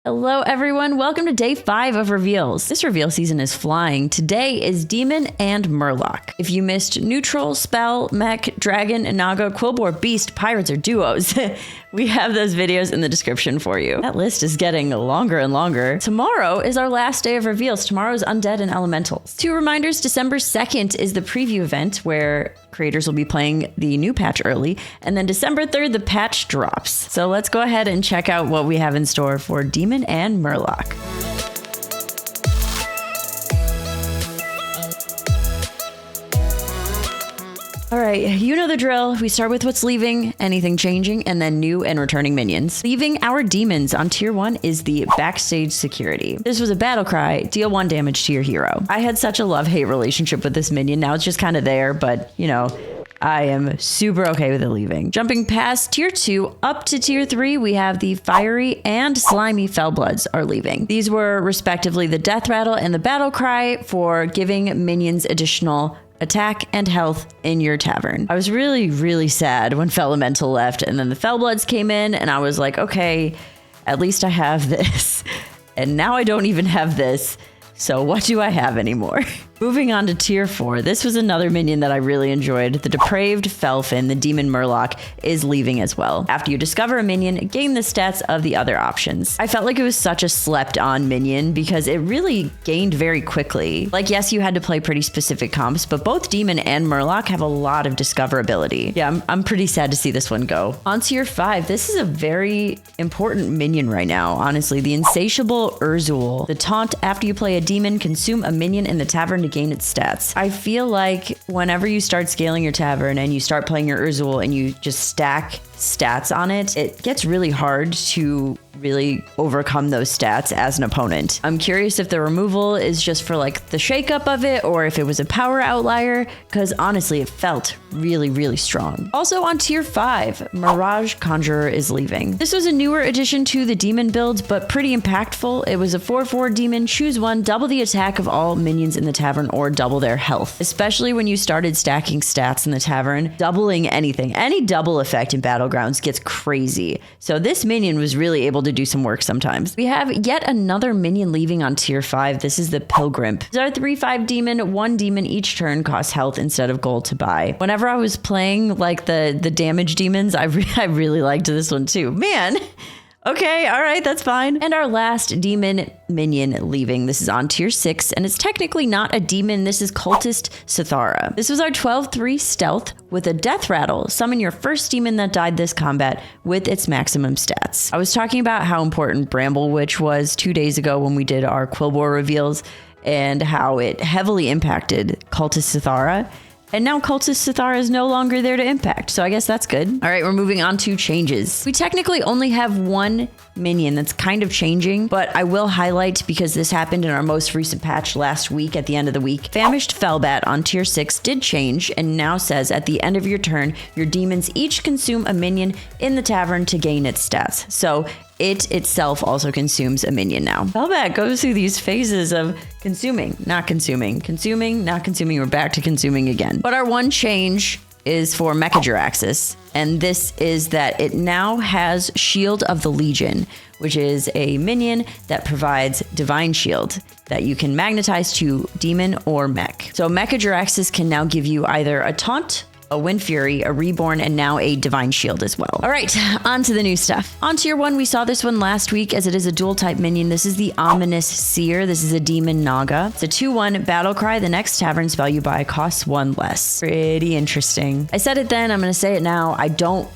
Hello everyone, welcome to day 5 of reveals. This reveal season is flying. Today is Demon and Murloc. If you missed Neutral, Spell, Mech, Dragon, Naga, Quillbore, Beast, Pirates, or Duos, we have those videos in the description for you. That list is getting longer and longer. Tomorrow is our last day of reveals. Tomorrow is Undead and Elementals. 2 reminders, December 2nd is the preview event where creators will be playing the new patch early, and then December 3rd, the patch drops. So let's go ahead and check out what we have in store for Demon and Murloc. All right, you know the drill. We start with what's leaving, anything changing, and then new and returning minions. Leaving our demons on tier 1 is the backstage security. This was a battle cry, deal 1 damage to your hero. I had such a love-hate relationship with this minion. Now it's just kind of there, but you know, I am super okay with it leaving. Jumping past tier 2 up to tier 3, we have the fiery and slimy Fellbloods are leaving. These were respectively the death rattle and the battle cry for giving minions additional attack and health in your tavern. I was really sad when Felemental left, and then the Fellbloods came in, and I was like, okay, at least I have this. And now I don't even have this. So what do I have anymore? Moving on to tier 4, this was another minion that I really enjoyed. The depraved Felfin, the demon Murloc, is leaving as well. After you discover a minion, gain the stats of the other options. I felt like it was such a slept on minion because it really gained very quickly. Like, yes, you had to play pretty specific comps, but both demon and Murloc have a lot of discoverability. Yeah, I'm pretty sad to see this one go. On tier 5, this is a very important minion right now, honestly. The insatiable Urzul. The taunt after you play a demon, consume a minion in the tavern to gain its stats. I feel like whenever you start scaling your tavern and you start playing your Urzul and you just stack stats on it, it gets really hard to really overcome those stats as an opponent. I'm curious if the removal is just for like the shakeup of it or if it was a power outlier, because honestly it felt really strong. Also on tier 5, Mirage Conjurer is leaving. This was a newer addition to the demon build, but pretty impactful. It was a 4/4 demon, choose one, double the attack of all minions in the tavern or double their health. Especially when you started stacking stats in the tavern, doubling anything, any double effect in Battlegrounds gets crazy. So this minion was really able to do some work sometimes. We have yet another minion leaving on tier 5. This is the Pilgrim. This is our 3/5 demon. 1 demon each turn costs health instead of gold to buy. Whenever I was playing like the damage demons, I really liked this one too. Man. Okay, all right, that's fine. And our last demon minion leaving. This is on tier 6, and it's technically not a demon. This is Cultist Sithara. This was our 12/3 stealth with a death rattle. Summon your first demon that died this combat with its maximum stats. I was talking about how important Bramble Witch was 2 days ago when we did our Quillbore reveals and how it heavily impacted Cultist Sithara. And now Cultist Sithara is no longer there to impact, so I guess that's good. All right, we're moving on to changes. We technically only have 1 minion that's kind of changing, but I will highlight because this happened in our most recent patch last week at the end of the week. Famished Fellbat on tier 6 did change and now says at the end of your turn, your demons each consume a minion in the tavern to gain its stats. So it itself also consumes a minion now. Fellbat goes through these phases of consuming, not consuming, consuming, not consuming, we're back to consuming again. But our one change is for Mechajiraxis, and this is that it now has Shield of the Legion, which is a minion that provides Divine Shield that you can magnetize to Demon or Mech. So Mechajiraxis can now give you either a Taunt, a Wind Fury, a Reborn, and now a Divine Shield as well. All right, on to the new stuff. On tier 1, we saw this one last week as it is a dual type minion. This is the Ominous Seer. This is a Demon Naga. It's a 2/1 battle cry. The next tavern's value buy costs 1 less. Pretty interesting. I said it then, I'm gonna say it now. I don't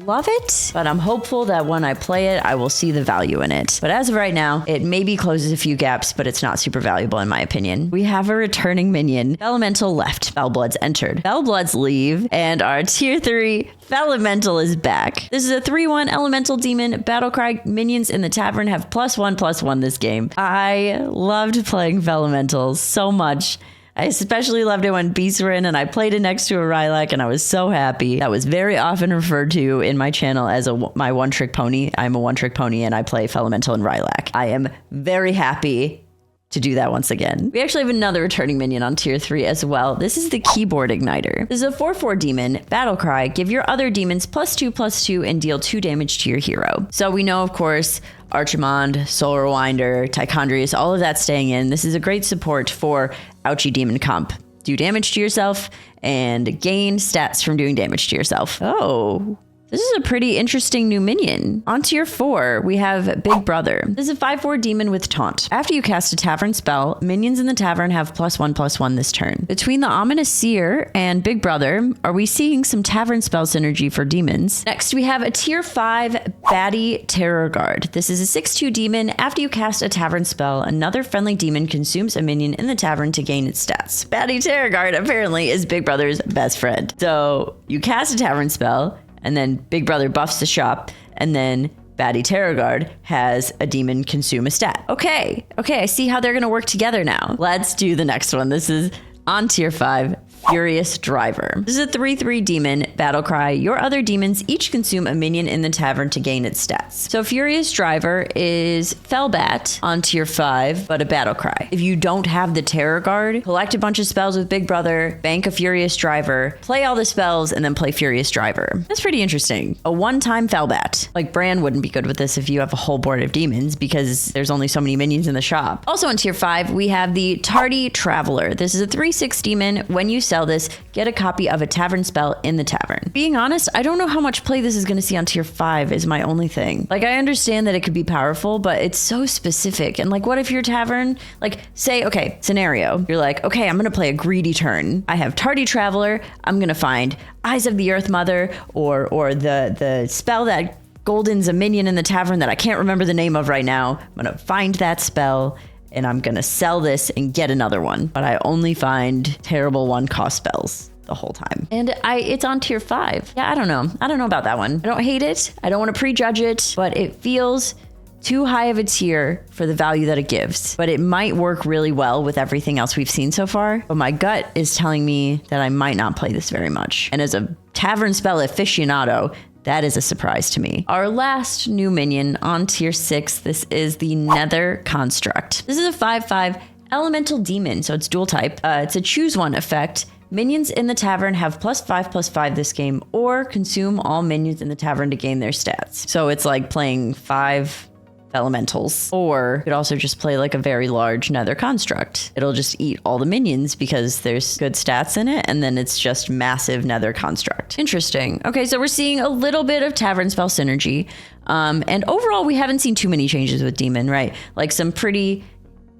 love it, but I'm hopeful that when I play it, I will see the value in it. But as of right now, it maybe closes a few gaps, but it's not super valuable in my opinion. We have a returning minion. Elemental left, Fellbloods entered. Fellbloods leave, and our tier 3 Felemental is back. This is a 3/1 elemental demon. Battlecry minions in the tavern have +1/+1 this game. I loved playing Felementals so much. I especially loved it when beasts were in and I played it next to a Rylak and I was so happy. That was very often referred to in my channel as my one-trick pony. I'm a one-trick pony and I play Felemental and Rylak. I am very happy to do that once again. We actually have another returning minion on tier 3 as well. This is the Keyboard Igniter. This is a 4/4 demon, Battlecry. Give your other demons +2/+2 and deal 2 damage to your hero. So we know, of course, Archimond, Solar Winder, Tichondrius, all of that staying in. This is a great support for Ouchie Demon comp. Do damage to yourself and gain stats from doing damage to yourself. Oh, this is a pretty interesting new minion. On tier 4, we have Big Brother. This is a 5/4 demon with taunt. After you cast a tavern spell, minions in the tavern have +1/+1 this turn. Between the Ominous Seer and Big Brother, are we seeing some tavern spell synergy for demons? Next, we have a tier 5 Batty Terror Guard. This is a 6/2 demon. After you cast a tavern spell, another friendly demon consumes a minion in the tavern to gain its stats. Batty Terror Guard apparently is Big Brother's best friend. So you cast a tavern spell, and then Big Brother buffs the shop, and then Batty Terror Guard has a demon consume a stat. Okay, I see how they're gonna work together now. Let's do the next one. This is on tier 5, Furious Driver. This is a 3/3 demon, battle cry. Your other demons each consume a minion in the tavern to gain its stats. So Furious Driver is Fellbat on tier 5, but a battle cry. If you don't have the Terror Guard, collect a bunch of spells with Big Brother, bank a Furious Driver, play all the spells, and then play Furious Driver. That's pretty interesting. A one-time Fellbat. Like, Bran wouldn't be good with this if you have a whole board of demons because there's only so many minions in the shop. Also on tier 5, we have the Tardy Traveler. This is a 3/6 demon. When you sell this, get a copy of a tavern spell in the tavern. Being honest, I don't know how much play this is going to see on tier 5 is my only thing. Like, I understand that it could be powerful, but it's so specific. And like, what if your tavern, like, say, okay, scenario, you're like, okay, I'm going to play a greedy turn. I have Tardy Traveler. I'm going to find Eyes of the Earth Mother or the spell that goldens a minion in the tavern that I can't remember the name of right now. I'm going to find that spell, and I'm gonna sell this and get another one. But I only find terrible 1-cost spells the whole time. And it's on tier 5. Yeah, I don't know. I don't know about that one. I don't hate it. I don't want to prejudge it, but it feels too high of a tier for the value that it gives. But it might work really well with everything else we've seen so far. But my gut is telling me that I might not play this very much. And as a tavern spell aficionado, that is a surprise to me. Our last new minion on tier 6, this is the Nether Construct. This is a 5/5 elemental demon, so it's dual type. It's a choose one effect. Minions in the tavern have +5/+5 this game, or consume all minions in the tavern to gain their stats. So it's like playing 5 elementals, or you could also just play like a very large Nether Construct. It'll just eat all the minions because there's good stats in it, and then it's just massive Nether Construct. Interesting. Okay, so we're seeing a little bit of tavern spell synergy, and overall we haven't seen too many changes with Demon, right? Like some pretty,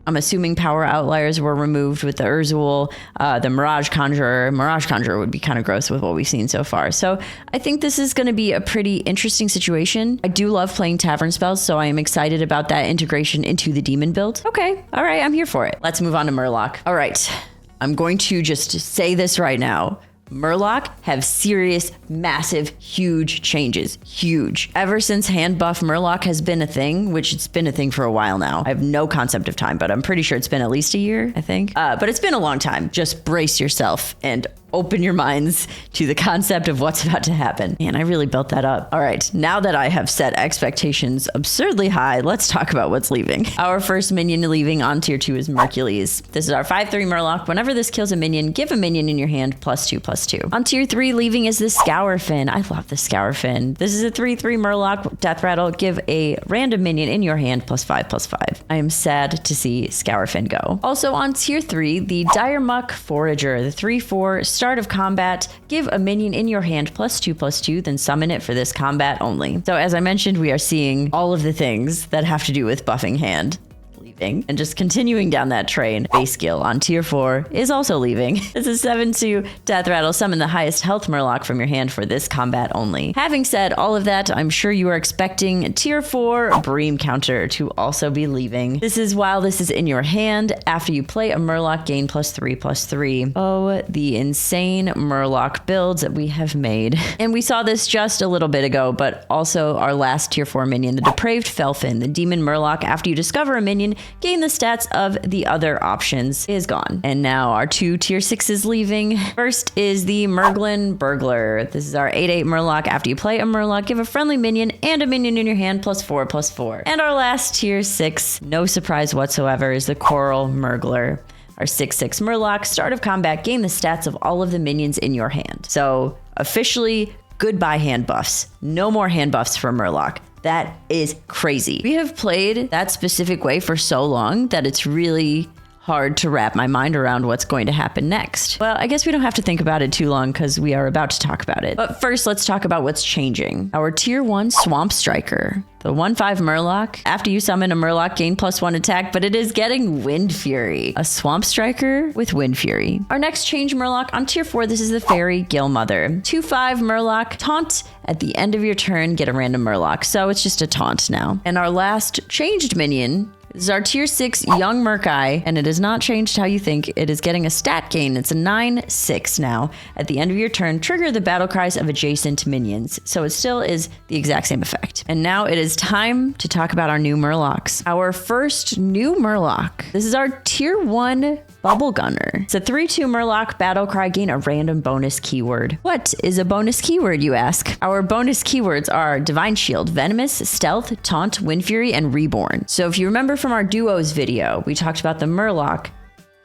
I'm assuming, power outliers were removed with the Urzul, the Mirage Conjurer. Mirage Conjurer would be kind of gross with what we've seen so far. So I think this is going to be a pretty interesting situation. I do love playing tavern spells, so I am excited about that integration into the demon build. Okay, all right, I'm here for it. Let's move on to Murloc. All right, I'm going to just say this right now. Murloc have serious, massive, huge changes. Huge. Ever since hand buff Murloc has been a thing, which it's been a thing for a while now. I have no concept of time, but I'm pretty sure it's been at least a year, I think. But it's been a long time. Just brace yourself and open your minds to the concept of what's about to happen. Man, I really built that up. All right, now that I have set expectations absurdly high, let's talk about what's leaving. Our first minion leaving on tier 2 is Mercules. This is our 5/3 Murloc. Whenever this kills a minion, give a minion in your hand +2/+2. On tier 3, leaving is the Scourfin. I love the Scourfin. This is a 3/3 Murloc. Death Rattle, give a random minion in your hand +5/+5. I am sad to see Scourfin go. Also on tier 3, the Dire Muck Forager, the 3/4 start of combat, give a minion in your hand +2/+2, then summon it for this combat only. So as I mentioned, we are seeing all of the things that have to do with buffing hand leaving, and just continuing down that train. Base skill on tier 4 is also leaving. It's a 7/2 Death Rattle, summon the highest health Murloc from your hand for this combat only. Having said all of that, I'm sure you are expecting tier 4 Bream Counter to also be leaving. This is while this is in your hand. After you play a Murloc, gain +3/+3. Oh, the insane Murloc builds that we have made. And we saw this just a little bit ago, but also our last tier 4 minion, the Depraved Felfin, the Demon Murloc. After you discover a minion, gain the stats of the other options, is gone. And now our 2 tier 6s leaving. First is the Merglin Burglar. This is our 8/8 Murloc. After you play a Murloc, give a friendly minion and a minion in your hand +4/+4. And our last tier 6, no surprise whatsoever, is the Coral Murglar. Our 6/6 Murloc. Start of combat, gain the stats of all of the minions in your hand. So officially, goodbye hand buffs. No more hand buffs for Murloc. That is crazy. We have played that specific way for so long that it's really hard to wrap my mind around what's going to happen next. Well, I guess we don't have to think about it too long because we are about to talk about it. But first, let's talk about what's changing. Our tier 1 Swamp Striker, the 1/5 Murloc. After you summon a Murloc, gain +1 attack, but it is getting Wind Fury. A Swamp Striker with Wind Fury. Our next change Murloc on tier 4, this is the Fairy Guildmother. 2/5 Murloc, taunt. At the end of your turn, get a random Murloc. So it's just a taunt now. And our last changed minion, this is our tier 6 Young Murkai, and it has not changed how you think. It is getting a stat gain. It's a 9/6 now. At the end of your turn, trigger the battle cries of adjacent minions. So it still is the exact same effect. And now it is time to talk about our new Murlocs. Our first new Murloc. This is our tier 1 Bubble Gunner. It's a 3/2 Murloc battle cry, gain a random bonus keyword. What is a bonus keyword, you ask? Our bonus keywords are Divine Shield, Venomous, Stealth, Taunt, Wind Fury, and Reborn. So if you remember from our duos video, we talked about the Murloc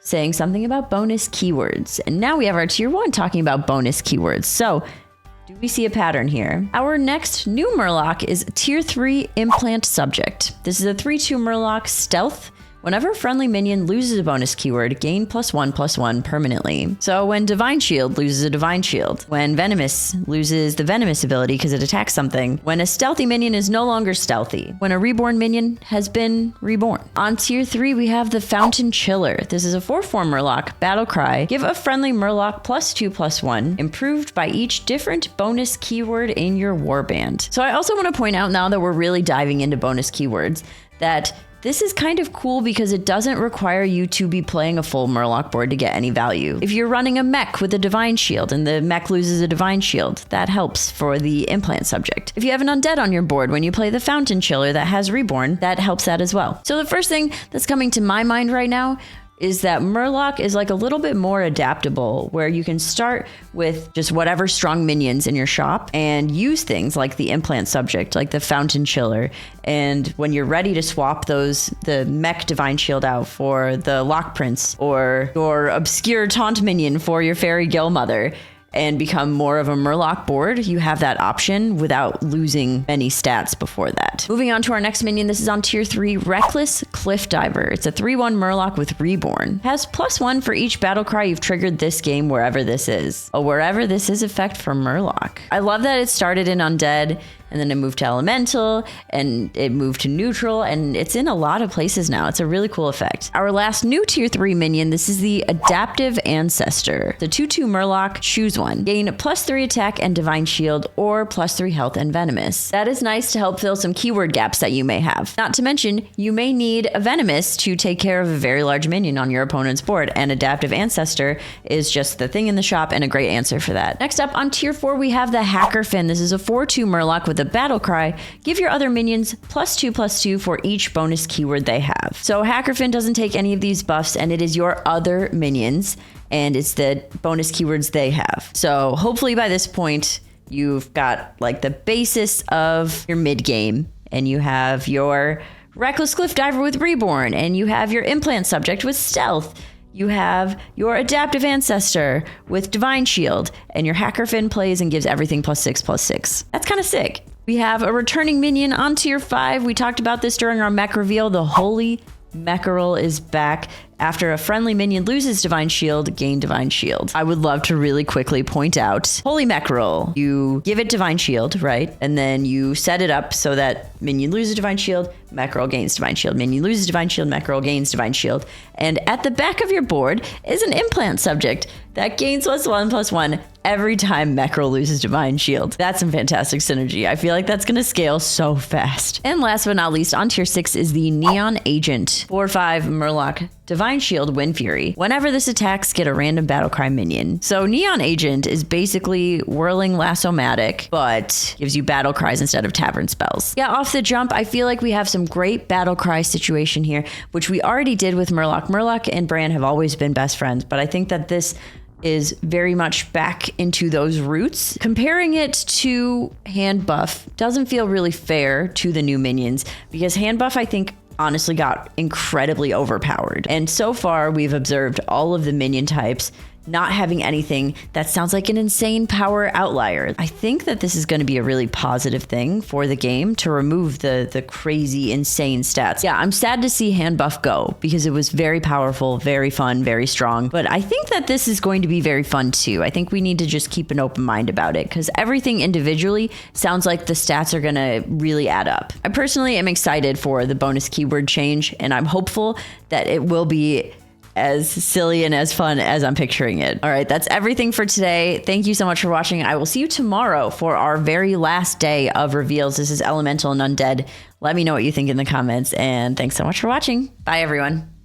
saying something about bonus keywords. And now we have our tier 1 talking about bonus keywords. So do we see a pattern here? Our next new Murloc is tier 3 Implant Subject. This is a 3/2 Murloc, Stealth. Whenever a friendly minion loses a bonus keyword, gain +1/+1 permanently. So when Divine Shield loses a Divine Shield, when Venomous loses the Venomous ability because it attacks something, when a stealthy minion is no longer stealthy, when a reborn minion has been reborn. On tier 3, we have the Fountain Chiller. This is a 4/4 Murloc, battle cry. Give a friendly Murloc +2/+1, improved by each different bonus keyword in your warband. So I also want to point out, now that we're really diving into bonus keywords, that this is kind of cool because it doesn't require you to be playing a full Murloc board to get any value. If you're running a mech with a Divine Shield and the mech loses a Divine Shield, that helps for the implant subject. If you have an undead on your board when you play the Fountain Chiller that has Reborn, that helps that as well. So the first thing that's coming to my mind right now is that Murloc is like a little bit more adaptable, where you can start with just whatever strong minions in your shop and use things like the implant subject, like the Fountain Chiller. And when you're ready to swap the mech Divine Shield out for the Lock Prince, or your obscure taunt minion for your Fairy Guildmother, and become more of a Murloc board, you have that option without losing many stats before that. Moving on to our next minion, this is on tier 3, Reckless Cliff Diver. It's a 3/1 Murloc with Reborn. Has +1 for each battle cry you've triggered this game, wherever this is. A wherever this is effect for Murloc. I love that it started in Undead, and then it moved to Elemental, and it moved to Neutral, and it's in a lot of places now. It's a really cool effect. Our last new tier 3 minion, this is the Adaptive Ancestor. The 2/2 Murloc, choose one. Gain +3 attack and Divine Shield, or +3 health and Venomous. That is nice to help fill some keyword gaps that you may have. Not to mention, you may need a Venomous to take care of a very large minion on your opponent's board, and Adaptive Ancestor is just the thing in the shop and a great answer for that. Next up on tier 4, we have the Hacker Fin. This is a 4/2 Murloc with the battle cry. Give your other minions +2/+2 for each bonus keyword they have. So Hackerfin doesn't take any of these buffs, and it is your other minions, and it's the bonus keywords they have. So hopefully by this point, you've got like the basis of your mid game, and you have your Reckless Cliff Diver with Reborn, and you have your implant subject with Stealth. You have your Adaptive Ancestor with Divine Shield, and your Hackerfin plays and gives everything +6/+6. That's kind of sick. We have a returning minion on tier 5. We talked about this during our mech reveal. The Holy Meckerel is back. After a friendly minion loses Divine Shield, gain Divine Shield. I would love to really quickly point out Holy Meckerel. You give it Divine Shield, right? And then you set it up so that minion loses Divine Shield, Meckerel gains Divine Shield. Minion loses Divine Shield, Meckerel gains Divine Shield. And at the back of your board is an implant subject that gains +1/+1 every time Meckerel loses Divine Shield. That's some fantastic synergy. I feel like that's going to scale so fast. And last but not least, on tier 6 is the Neon Agent. 4/5 Murloc, Divine Shield, Wind Fury. Whenever this attacks, get a random battlecry minion. So Neon Agent is basically Whirling Lasso-matic, but gives you battle cries instead of tavern spells. Yeah, off the jump, I feel like we have some great battle cry situation here, which we already did with Murloc. Murloc and Bran have always been best friends, but I think that this is very much back into those roots. Comparing it to hand buff doesn't feel really fair to the new minions, because hand buff, I think, honestly got incredibly overpowered. And so far, we've observed all of the minion types not having anything that sounds like an insane power outlier. I think that this is going to be a really positive thing for the game to remove the crazy, insane stats. Yeah, I'm sad to see hand buff go because it was very powerful, very fun, very strong. But I think that this is going to be very fun too. I think we need to just keep an open mind about it because everything individually sounds like the stats are going to really add up. I personally am excited for the bonus keyword change, and I'm hopeful that it will be as silly and as fun as I'm picturing it. All right, that's everything for today. Thank you so much for watching. I will see you tomorrow for our very last day of reveals. This is Elemental and Undead. Let me know what you think in the comments, and thanks so much for watching. Bye, everyone.